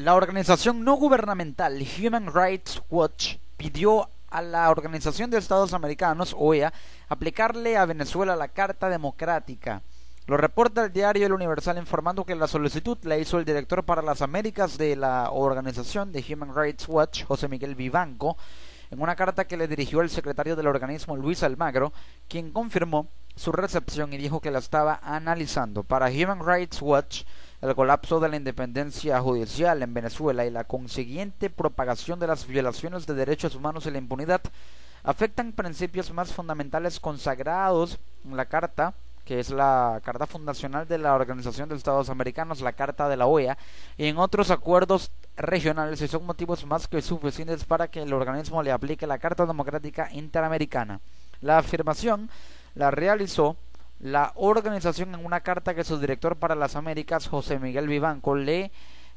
La organización no gubernamental Human Rights Watch pidió a la Organización de Estados Americanos, OEA, aplicarle a Venezuela la Carta Democrática. Lo reporta el diario El Universal informando que la solicitud la hizo el director para las Américas de la organización de Human Rights Watch, José Miguel Vivanco, en una carta que le dirigió el secretario del organismo, Luis Almagro, quien confirmó su recepción y dijo que la estaba analizando. Para Human Rights Watch, el colapso de la independencia judicial en Venezuela y la consiguiente propagación de las violaciones de derechos humanos y la impunidad afectan principios más fundamentales consagrados en la Carta, que es la Carta Fundacional de la Organización de Estados Americanos, la Carta de la OEA, y en otros acuerdos regionales, y son motivos más que suficientes para que el organismo le aplique la Carta Democrática Interamericana. La afirmación la realizó la organización en una carta que su director para las Américas, José Miguel Vivanco, le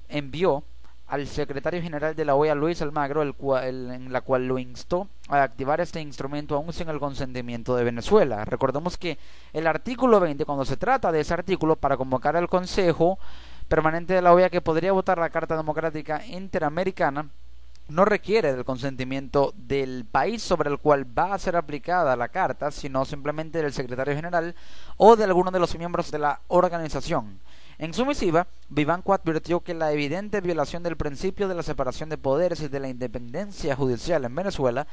envió al secretario general de la OEA, Luis Almagro, en la cual lo instó a activar este instrumento aún sin el consentimiento de Venezuela. Recordemos que el artículo 20, cuando se trata de ese artículo para convocar al Consejo Permanente de la OEA que podría votar la Carta Democrática Interamericana, no requiere del consentimiento del país sobre el cual va a ser aplicada la carta, sino simplemente del secretario general o de alguno de los miembros de la organización. En su misiva, Vivanco advirtió que la evidente violación del principio de la separación de poderes y de la independencia judicial en Venezuela,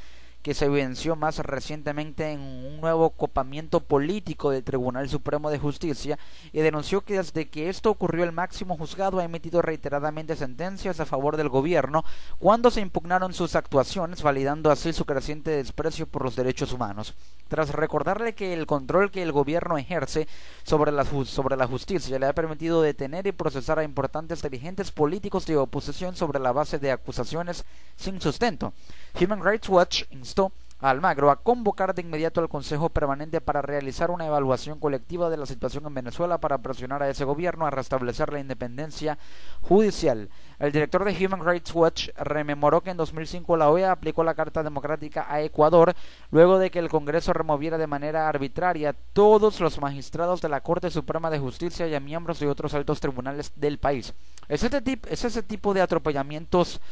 que se evidenció más recientemente en un nuevo copamiento político del Tribunal Supremo de Justicia, y denunció que desde que esto ocurrió el máximo juzgado ha emitido reiteradamente sentencias a favor del gobierno cuando se impugnaron sus actuaciones, validando así su creciente desprecio por los derechos humanos. Tras recordarle que el control que el gobierno ejerce sobre la justicia le ha permitido detener y procesar a importantes dirigentes políticos de oposición sobre la base de acusaciones sin sustento, Human Rights Watch instó a Almagro a convocar de inmediato al Consejo Permanente para realizar una evaluación colectiva de la situación en Venezuela para presionar a ese gobierno a restablecer la independencia judicial. El director de Human Rights Watch rememoró que en 2005 la OEA aplicó la Carta Democrática a Ecuador luego de que el Congreso removiera de manera arbitraria a todos los magistrados de la Corte Suprema de Justicia y a miembros de otros altos tribunales del país. Es ese tipo de atropellamientos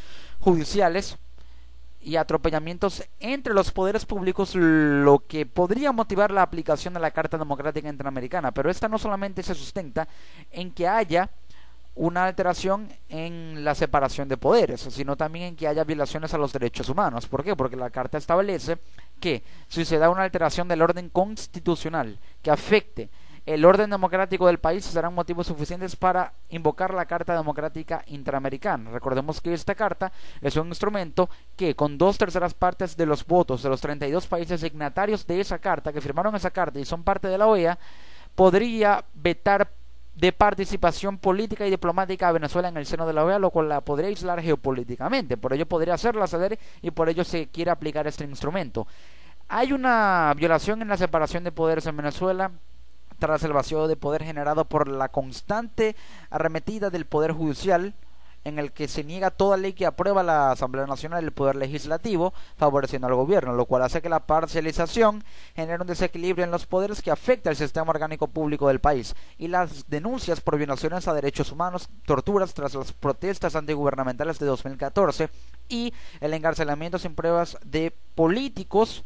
judiciales y atropellamientos entre los poderes públicos lo que podría motivar la aplicación de la Carta Democrática Interamericana, pero esta no solamente se sustenta en que haya una alteración en la separación de poderes, sino también en que haya violaciones a los derechos humanos. ¿Por qué? Porque la Carta establece que si se da una alteración del orden constitucional que afecte el orden democrático del país, serán motivos suficientes para invocar la Carta Democrática Interamericana. Recordemos que esta carta es un instrumento que, con 2/3 partes de los votos de los 32 países signatarios de esa carta, que firmaron esa carta y son parte de la OEA, podría vetar de participación política y diplomática a Venezuela en el seno de la OEA, lo cual la podría aislar geopolíticamente. Por ello podría hacerla ceder y por ello se quiere aplicar este instrumento. Hay una violación en la separación de poderes en Venezuela tras el vacío de poder generado por la constante arremetida del Poder Judicial, en el que se niega toda ley que aprueba la Asamblea Nacional del Poder Legislativo, favoreciendo al gobierno, lo cual hace que la parcialización genere un desequilibrio en los poderes que afecta al sistema orgánico público del país, y las denuncias por violaciones a derechos humanos, torturas tras las protestas antigubernamentales de 2014 y el encarcelamiento sin pruebas de políticos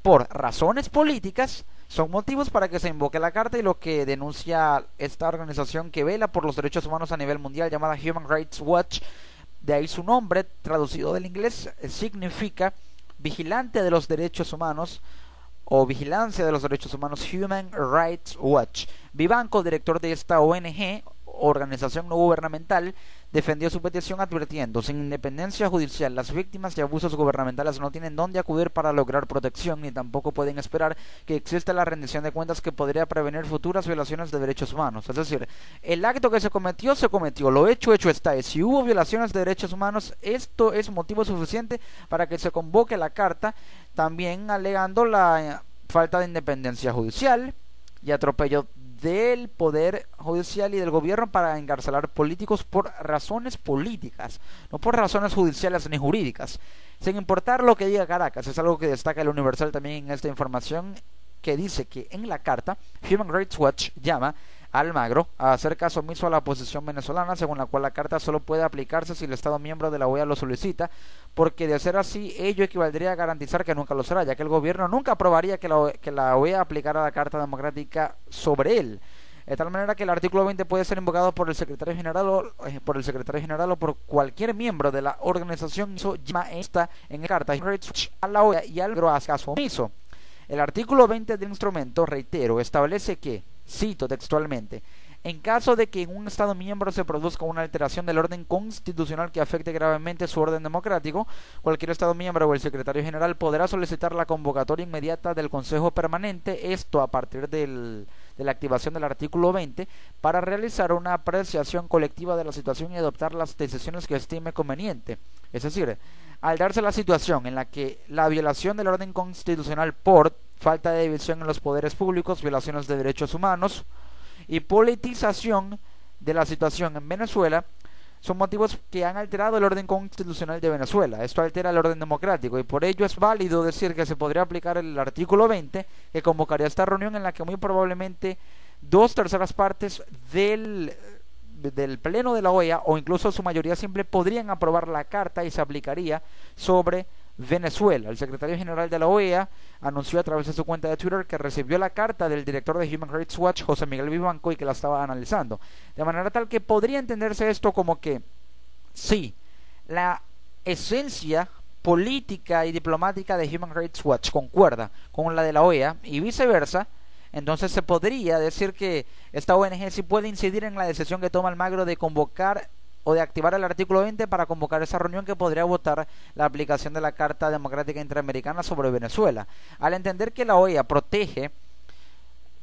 por razones políticas son motivos para que se invoque la carta, y lo que denuncia esta organización que vela por los derechos humanos a nivel mundial, llamada Human Rights Watch, de ahí su nombre, traducido del inglés, significa vigilante de los derechos humanos o vigilancia de los derechos humanos, Human Rights Watch. Vivanco, director de esta ONG, organización no gubernamental, defendió su petición advirtiendo: sin independencia judicial, las víctimas de abusos gubernamentales no tienen dónde acudir para lograr protección, ni tampoco pueden esperar que exista la rendición de cuentas que podría prevenir futuras violaciones de derechos humanos. Es decir, el acto que se cometió, lo hecho está. Y si hubo violaciones de derechos humanos, esto es motivo suficiente para que se convoque la carta, también alegando la falta de independencia judicial y atropello del poder judicial y del gobierno para encarcelar políticos por razones políticas, no por razones judiciales ni jurídicas, sin importar lo que diga Caracas. Es algo que destaca el Universal también en esta información, que dice que en la carta Human Rights Watch llama a Almagro a hacer caso omiso a la posición venezolana, según la cual la carta solo puede aplicarse si el Estado miembro de la OEA lo solicita, porque de ser así, ello equivaldría a garantizar que nunca lo será, ya que el gobierno nunca aprobaría que la OEA aplicara la Carta Democrática sobre él. De tal manera que el artículo 20 puede ser invocado por el secretario general o por cualquier miembro de la organización llama esta en carta a la OEA y al caso omiso. El artículo 20 del instrumento, reitero, establece que, cito textualmente, en caso de que en un Estado miembro se produzca una alteración del orden constitucional que afecte gravemente su orden democrático, cualquier Estado miembro o el secretario general podrá solicitar la convocatoria inmediata del Consejo Permanente, esto a partir de la activación del artículo 20, para realizar una apreciación colectiva de la situación y adoptar las decisiones que estime conveniente. Es decir, al darse la situación en la que la violación del orden constitucional por falta de división en los poderes públicos, violaciones de derechos humanos y politización de la situación en Venezuela son motivos que han alterado el orden constitucional de Venezuela. Esto altera el orden democrático y por ello es válido decir que se podría aplicar el artículo 20, que convocaría esta reunión en la que muy probablemente 2/3 partes del pleno de la OEA o incluso su mayoría simple podrían aprobar la carta y se aplicaría sobre Venezuela. El secretario general de la OEA anunció a través de su cuenta de Twitter que recibió la carta del director de Human Rights Watch, José Miguel Vivanco, y que la estaba analizando. De manera tal que podría entenderse esto como que sí, la esencia política y diplomática de Human Rights Watch concuerda con la de la OEA y viceversa. Entonces se podría decir que esta ONG sí puede incidir en la decisión que toma Almagro de convocar o de activar el artículo 20 para convocar esa reunión que podría votar la aplicación de la Carta Democrática Interamericana sobre Venezuela. Al entender que la OEA protege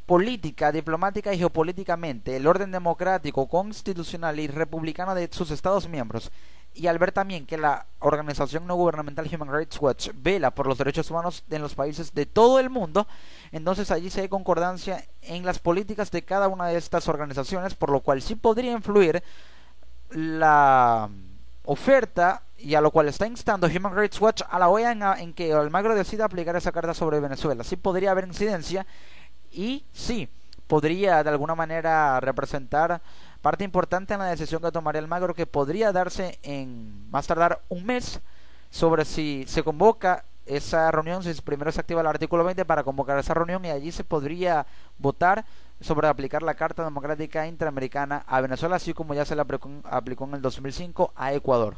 política, diplomática y geopolíticamente el orden democrático, constitucional y republicano de sus Estados miembros, y al ver también que la organización no gubernamental Human Rights Watch vela por los derechos humanos en los países de todo el mundo, entonces allí se hay concordancia en las políticas de cada una de estas organizaciones, por lo cual sí podría influir la oferta y a lo cual está instando Human Rights Watch a la OEA en que Almagro decida aplicar esa carta sobre Venezuela. Sí podría haber incidencia y sí podría de alguna manera representar parte importante en la decisión que tomaría Almagro, que podría darse en más tardar un mes sobre si se convoca esa reunión, si primero se activa el artículo 20 para convocar esa reunión y allí se podría votar sobre aplicar la Carta Democrática Interamericana a Venezuela, así como ya se le aplicó en el 2005 a Ecuador.